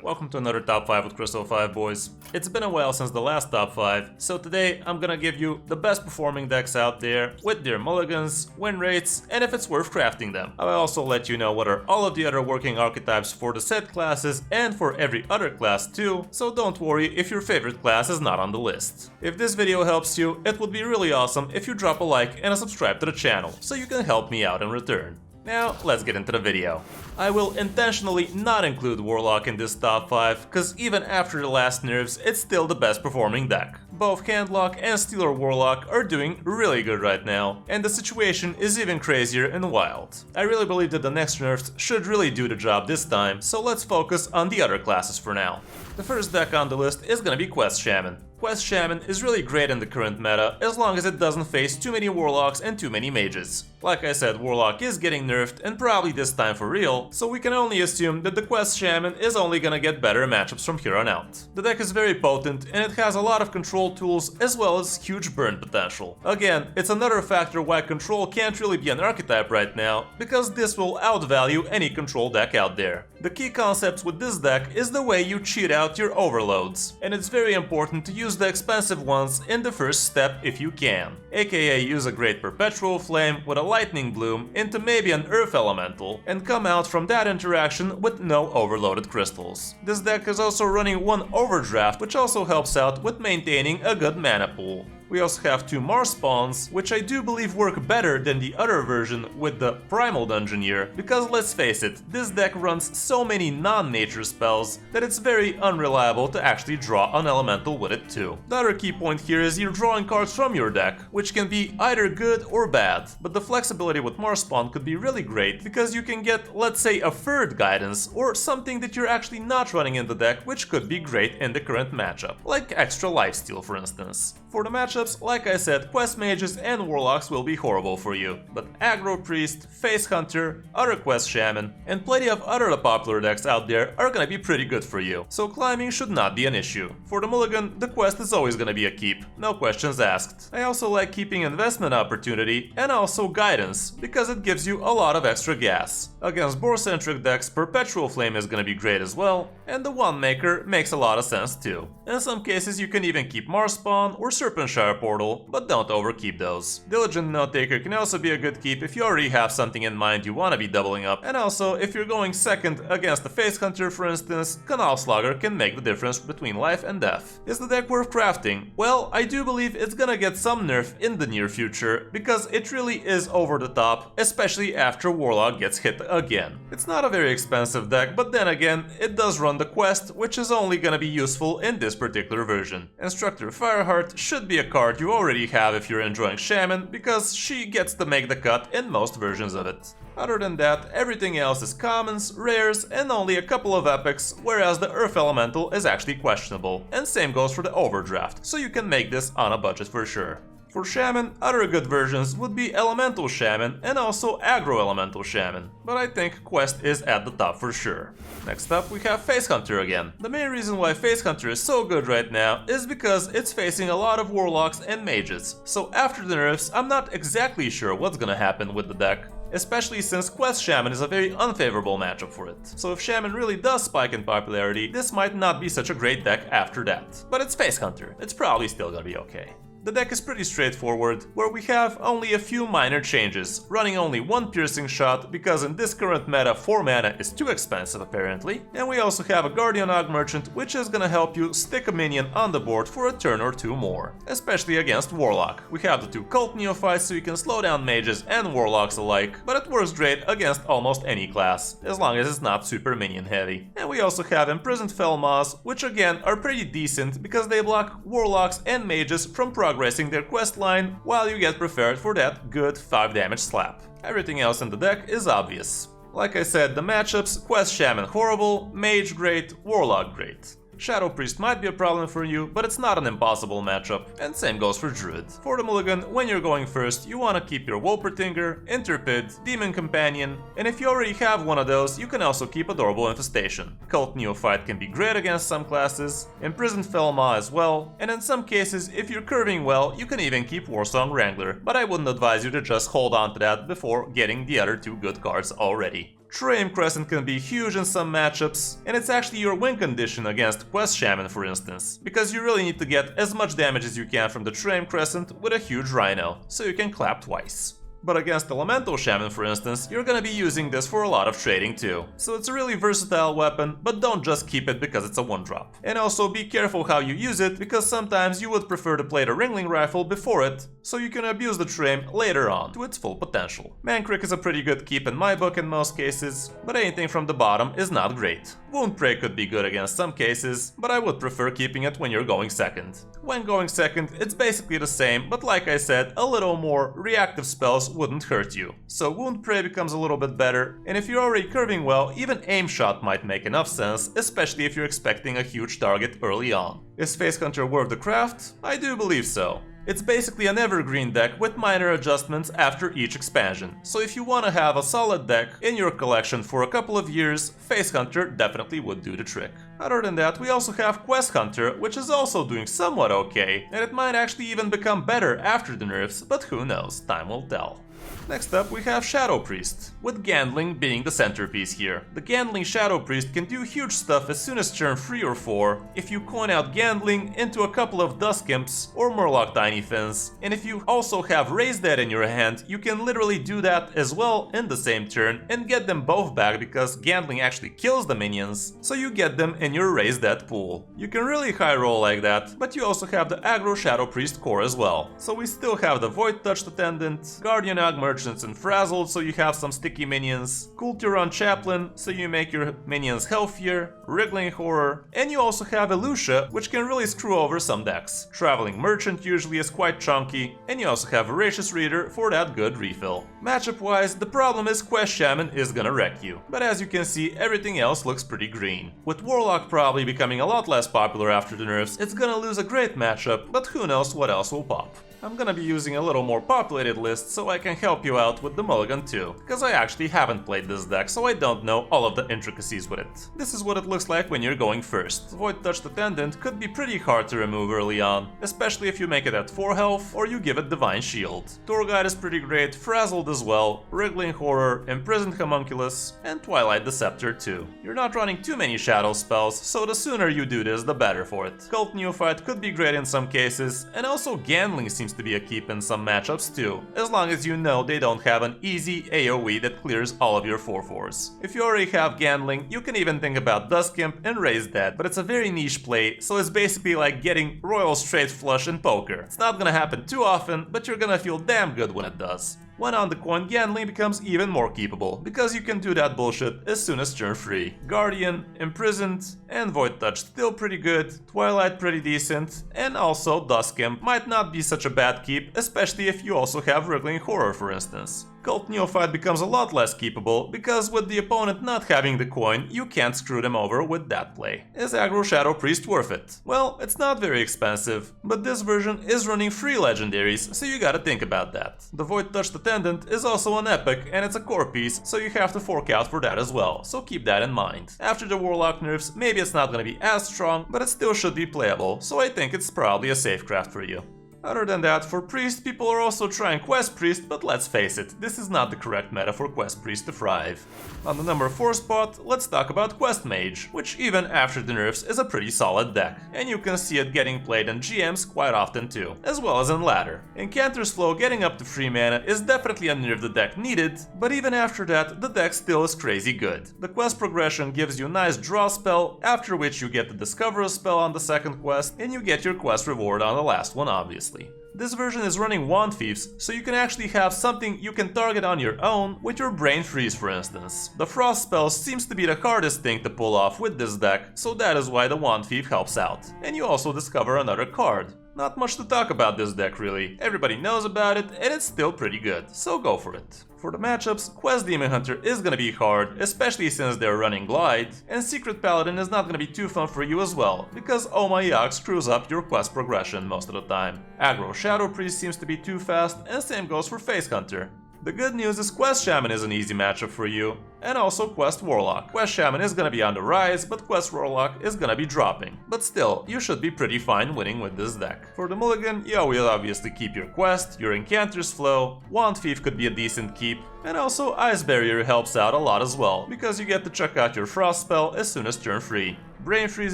Welcome to another top 5 with Kris 05, boys. It's been a while since the last top 5, so today I'm gonna give you the best performing decks out there with their mulligans, win rates, and if it's worth crafting them. I'll also let you know what are all of the other working archetypes for the set classes and for every other class too, so don't worry if your favorite class is not on the list. If this video helps you, it would be really awesome if you drop a like and a subscribe to the channel, so you can help me out in return. Now, let's get into the video. I will intentionally not include Warlock in this top 5, cause even after the last nerfs, it's still the best performing deck. Both Handlock and Stealer Warlock are doing really good right now, and the situation is even crazier in Wild. I really believe that the next nerfs should really do the job this time, so let's focus on the other classes for now. The first deck on the list is gonna be Quest Shaman. Quest Shaman is really great in the current meta, as long as it doesn't face too many Warlocks and too many Mages. Like I said, Warlock is getting nerfed, and probably this time for real, so we can only assume that the Quest Shaman is only gonna get better matchups from here on out. The deck is very potent, and it has a lot of control tools as well as huge burn potential. Again, it's another factor why control can't really be an archetype right now, because this will outvalue any control deck out there. The key concept with this deck is the way you cheat out your overloads, and it's very important to use the expensive ones in the first step if you can, aka use a great Perpetual Flame with a Lightning Bloom into maybe an Earth Elemental, and come out from that interaction with no overloaded crystals. This deck is also running one Overdraft, which also helps out with maintaining a good mana pool. We also have 2 Mars spawns, which I do believe work better than the other version with the Primal Dungeoneer, because let's face it, this deck runs so many non-nature spells that it's very unreliable to actually draw an elemental with it too. The other key point here is you're drawing cards from your deck, which can be either good or bad, but the flexibility with Mars spawn could be really great because you can get, let's say, a third guidance or something that you're actually not running in the deck, which could be great in the current matchup, like extra lifesteal for instance. For the matchups, like I said, Quest Mages and Warlocks will be horrible for you, but Aggro Priest, Face Hunter, other Quest Shaman, and plenty of other popular decks out there are gonna be pretty good for you, so climbing should not be an issue. For the mulligan, the quest is always gonna be a keep, no questions asked. I also like keeping investment opportunity and also guidance, because it gives you a lot of extra gas. Against boar-centric decks, Perpetual Flame is gonna be great as well, and the Wand Maker makes a lot of sense too. In some cases you can even keep Mars Spawn or Serpentshire Portal, but don't overkeep those. Diligent Note Taker can also be a good keep if you already have something in mind you want to be doubling up, and also if you're going second against the Face Hunter for instance, Canal Slugger can make the difference between life and death. Is the deck worth crafting? Well, I do believe it's gonna get some nerf in the near future, because it really is over the top, especially after Warlock gets hit again. It's not a very expensive deck, but then again, it does run the quest, which is only gonna be useful in this particular version. Instructor Fireheart should be a card you already have if you're enjoying Shaman, because she gets to make the cut in most versions of it. Other than that, everything else is commons, rares, and only a couple of epics, whereas the Earth Elemental is actually questionable, and same goes for the Overdraft, so you can make this on a budget for sure. For Shaman, other good versions would be Elemental Shaman and also Aggro Elemental Shaman, but I think Quest is at the top for sure. Next up we have Face Hunter again. The main reason why Face Hunter is so good right now is because it's facing a lot of Warlocks and Mages, so after the nerfs I'm not exactly sure what's gonna happen with the deck, especially since Quest Shaman is a very unfavorable matchup for it. So if Shaman really does spike in popularity, this might not be such a great deck after that. But it's Face Hunter, it's probably still gonna be okay. The deck is pretty straightforward, where we have only a few minor changes, running only 1 piercing shot because in this current meta 4 mana is too expensive apparently, and we also have a Guardian Og Merchant which is gonna help you stick a minion on the board for a turn or 2 more, especially against Warlock. We have the 2 Cult Neophytes so you can slow down Mages and Warlocks alike, but it works great against almost any class, as long as it's not super minion heavy. And we also have Imprisoned Felmaws, which again are pretty decent because they block Warlocks and Mages from progressing their quest line while you get prepared for that good 5 damage slap. Everything else in the deck is obvious. Like I said, the matchups, Quest Shaman horrible, Mage great, Warlock great. Shadow Priest might be a problem for you, but it's not an impossible matchup, and same goes for Druid. For the mulligan, when you're going first, you want to keep your Wolpertinger, Interpid, Demon Companion, and if you already have one of those, you can also keep Adorable Infestation. Cult Neophyte can be great against some classes, Imprisoned Felmaw as well, and in some cases, if you're curving well, you can even keep Warsong Wrangler, but I wouldn't advise you to just hold on to that before getting the other 2 good cards already. Flame Crescent can be huge in some matchups, and it's actually your win condition against Quest Shaman for instance, because you really need to get as much damage as you can from the Flame Crescent with a huge Rhino, so you can clap twice. But against Elemental Shaman for instance, you're gonna be using this for a lot of trading too. So it's a really versatile weapon, but don't just keep it because it's a 1-drop. And also be careful how you use it, because sometimes you would prefer to play the Ringling Rifle before it, so you can abuse the Trame later on to its full potential. Mankrik is a pretty good keep in my book in most cases, but anything from the bottom is not great. Wound Prey could be good against some cases, but I would prefer keeping it when you're going second. When going second, it's basically the same, but like I said, a little more reactive spells wouldn't hurt you. So Wound Prey becomes a little bit better, and if you're already curving well, even Aim Shot might make enough sense, especially if you're expecting a huge target early on. Is Face Hunter worth the craft? I do believe so. It's basically an evergreen deck with minor adjustments after each expansion, so if you want to have a solid deck in your collection for a couple of years, Face Hunter definitely would do the trick. Other than that, we also have Quest Hunter, which is also doing somewhat okay, and it might actually even become better after the nerfs, but who knows, time will tell. Next up we have Shadow Priest, with Gandling being the centerpiece here. The Gandling Shadow Priest can do huge stuff as soon as turn 3 or 4, if you coin out Gandling into a couple of Dusk Imps or Murloc Tiny Fins, and if you also have Raise Dead in your hand, you can literally do that as well in the same turn and get them both back because Gandling actually kills the minions, so you get them in your Raise Dead pool. You can really high roll like that, but you also have the Aggro Shadow Priest core as well. So we still have the Void Touched Attendant, Guardian Merchants and Frazzled, so you have some sticky minions, Kulturon Chaplain, so you make your minions healthier, Wriggling Horror, and you also have Elucia, which can really screw over some decks. Traveling Merchant usually is quite chunky, and you also have Voracious Reader for that good refill. Matchup wise, the problem is Quest Shaman is gonna wreck you, but as you can see, everything else looks pretty green. With Warlock probably becoming a lot less popular after the nerfs, it's gonna lose a great matchup, but who knows what else will pop. I'm gonna be using a little more populated list so I can help you out with the mulligan too, because I actually haven't played this deck, so I don't know all of the intricacies with it. This is what it looks like when you're going first. Void Touched Attendant could be pretty hard to remove early on, especially if you make it at 4 health or you give it Divine Shield. Tour Guide is pretty great, Frazzled as well, Wriggling Horror, Imprisoned Homunculus, and Twilight Deceptor too. You're not running too many shadow spells, so the sooner you do this, the better for it. Cult Neophyte could be great in some cases, and also Gandling seems to be a keep in some matchups too, as long as you know they don't have an easy AoE that clears all of your 4/4s. If you already have Gandling, you can even think about Dusk Imp and Raise Dead, but it's a very niche play, so it's basically like getting Royal Straight Flush in poker. It's not gonna happen too often, but you're gonna feel damn good when it does. When on the coin, Gandling becomes even more keepable, because you can do that bullshit as soon as turn 3. Guardian, Imprisoned, and Void Touch still pretty good, Twilight pretty decent, and also Dusk Imp might not be such a bad keep, especially if you also have Wriggling Horror for instance. Cult Neophyte becomes a lot less keepable, because with the opponent not having the coin, you can't screw them over with that play. Is Aggro Shadow Priest worth it? Well, it's not very expensive, but this version is running 3 legendaries, so you gotta think about that. The Void Touched Attendant is also an epic, and it's a core piece, so you have to fork out for that as well, so keep that in mind. After the Warlock nerfs, maybe it's not gonna be as strong, but it still should be playable, so I think it's probably a safe craft for you. Other than that, for Priest, people are also trying Quest Priest, but let's face it, this is not the correct meta for Quest Priest to thrive. On the number 4 spot, let's talk about Quest Mage, which even after the nerfs is a pretty solid deck, and you can see it getting played in GMs quite often too, as well as in ladder. In Cantor's Flow, getting up to 3 mana is definitely a nerf the deck needed, but even after that, the deck still is crazy good. The quest progression gives you a nice draw spell, after which you get the Discover a spell on the second quest, and you get your quest reward on the last one obviously. This version is running Wand Thieves, so you can actually have something you can target on your own with your Brain Freeze for instance. The Frost spell seems to be the hardest thing to pull off with this deck, so that is why the Wand Thief helps out. And you also discover another card. Not much to talk about this deck really, everybody knows about it and it's still pretty good, so go for it. For the matchups, Quest Demon Hunter is gonna be hard, especially since they're running Glide, and Secret Paladin is not gonna be too fun for you as well, because Oh My Yak screws up your quest progression most of the time. Aggro Shadow Priest seems to be too fast, and same goes for Face Hunter. The good news is Quest Shaman is an easy matchup for you, and also Quest Warlock. Quest Shaman is gonna be on the rise, but Quest Warlock is gonna be dropping. But still, you should be pretty fine winning with this deck. For the mulligan, you will obviously keep your Quest, your Enchanter's Flow, Wand Thief could be a decent keep, and also Ice Barrier helps out a lot as well, because you get to check out your Frost spell as soon as turn 3. Brain Freeze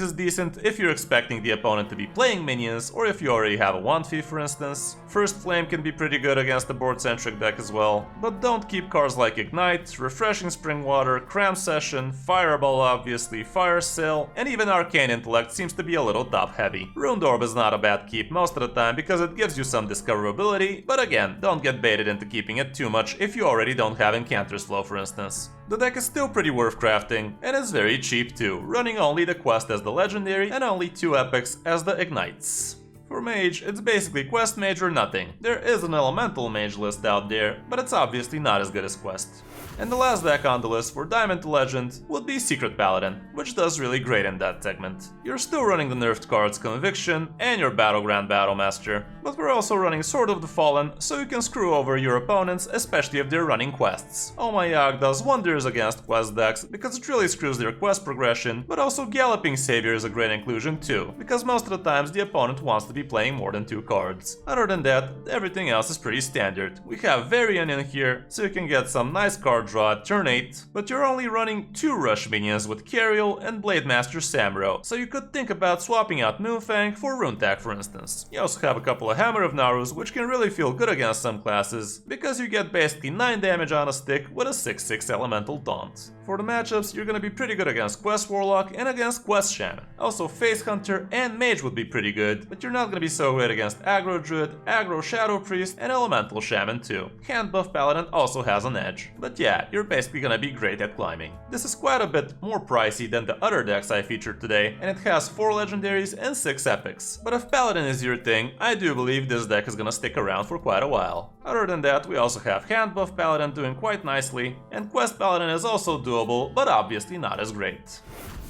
is decent if you're expecting the opponent to be playing minions, or if you already have a Wand Thief for instance. First Flame can be pretty good against the board-centric deck as well, but don't keep cards like Ignite, Refreshing Spring Water, Cram Session, Fireball obviously, Fire Sail, and even Arcane Intellect seems to be a little top-heavy. Ruined Orb is not a bad keep most of the time because it gives you some discoverability, but again, don't get baited into keeping it too much if you already don't have Encanter's Flow for instance. The deck is still pretty worth crafting, and is very cheap too, running only the Quest as the Legendary and only 2 Epics as the Ignites. For Mage, it's basically Quest Mage or nothing. There is an Elemental Mage list out there, but it's obviously not as good as Quest. And the last deck on the list for Diamond to Legend would be Secret Paladin, which does really great in that segment. You're still running the nerfed cards Conviction and your Battleground Battlemaster, but we're also running Sword of the Fallen, so you can screw over your opponents, especially if they're running quests. Oh My Yogg does wonders against quest decks because it really screws their quest progression, but also Galloping Savior is a great inclusion too, because most of the times the opponent wants to be playing more than 2 cards. Other than that, everything else is pretty standard. We have Varian in here, so you can get some nice card draw at turn 8, but you're only running 2 rush minions with Cariel and Blademaster Samro, so you could think about swapping out Moonfang for Runetag for instance. You also have a couple of Hammer of Narus, which can really feel good against some classes, because you get basically 9 damage on a stick with a 6/6 Elemental Taunt. For the matchups, you're gonna be pretty good against Quest Warlock and against Quest Shaman. Also Face Hunter and Mage would be pretty good, but you're not gonna be so great against Aggro Druid, Aggro Shadow Priest, and Elemental Shaman too. Hand Buff Paladin also has an edge. But yeah, you're basically gonna be great at climbing. This is quite a bit more pricey than the other decks I featured today, and it has 4 legendaries and 6 epics. But if Paladin is your thing, I do believe this deck is gonna stick around for quite a while. Other than that, we also have Hand Buff Paladin doing quite nicely, and Quest Paladin is also doable, but obviously not as great.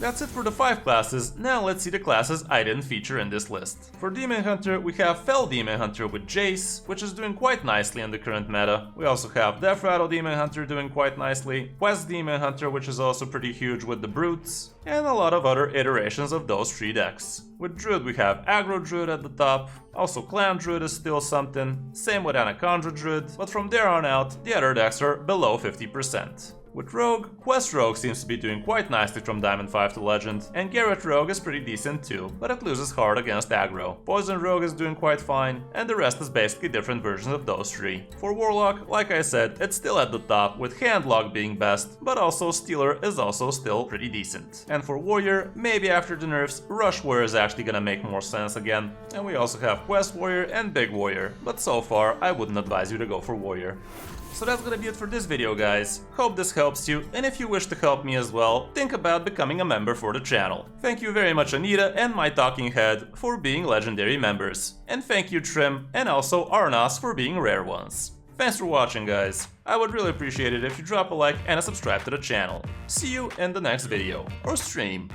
That's it for the 5 classes, now let's see the classes I didn't feature in this list. For Demon Hunter, we have Fell Demon Hunter with Jace, which is doing quite nicely in the current meta. We also have Death Rattle Demon Hunter doing quite nicely, Quest Demon Hunter, which is also pretty huge with the Brutes, and a lot of other iterations of those 3 decks. With Druid we have Aggro Druid at the top, also Clan Druid is still something, same with Anaconda Druid, but from there on out, the other decks are below 50%. With Rogue, Quest Rogue seems to be doing quite nicely from Diamond 5 to Legend, and Garrett Rogue is pretty decent too, but it loses hard against Aggro. Poison Rogue is doing quite fine, and the rest is basically different versions of those 3. For Warlock, like I said, it's still at the top, with Handlock being best, but also Stealer is also still pretty decent. And for Warrior, maybe after the nerfs, Rush Warrior is actually gonna make more sense again. And we also have Quest Warrior and Big Warrior, but so far I wouldn't advise you to go for Warrior. So that's gonna be it for this video guys, hope this helps you, and if you wish to help me as well, think about becoming a member for the channel. Thank you very much Anita and my talking head for being legendary members, and thank you Trim and also Arnas for being rare ones. Thanks for watching guys, I would really appreciate it if you drop a like and a subscribe to the channel. See you in the next video, or stream.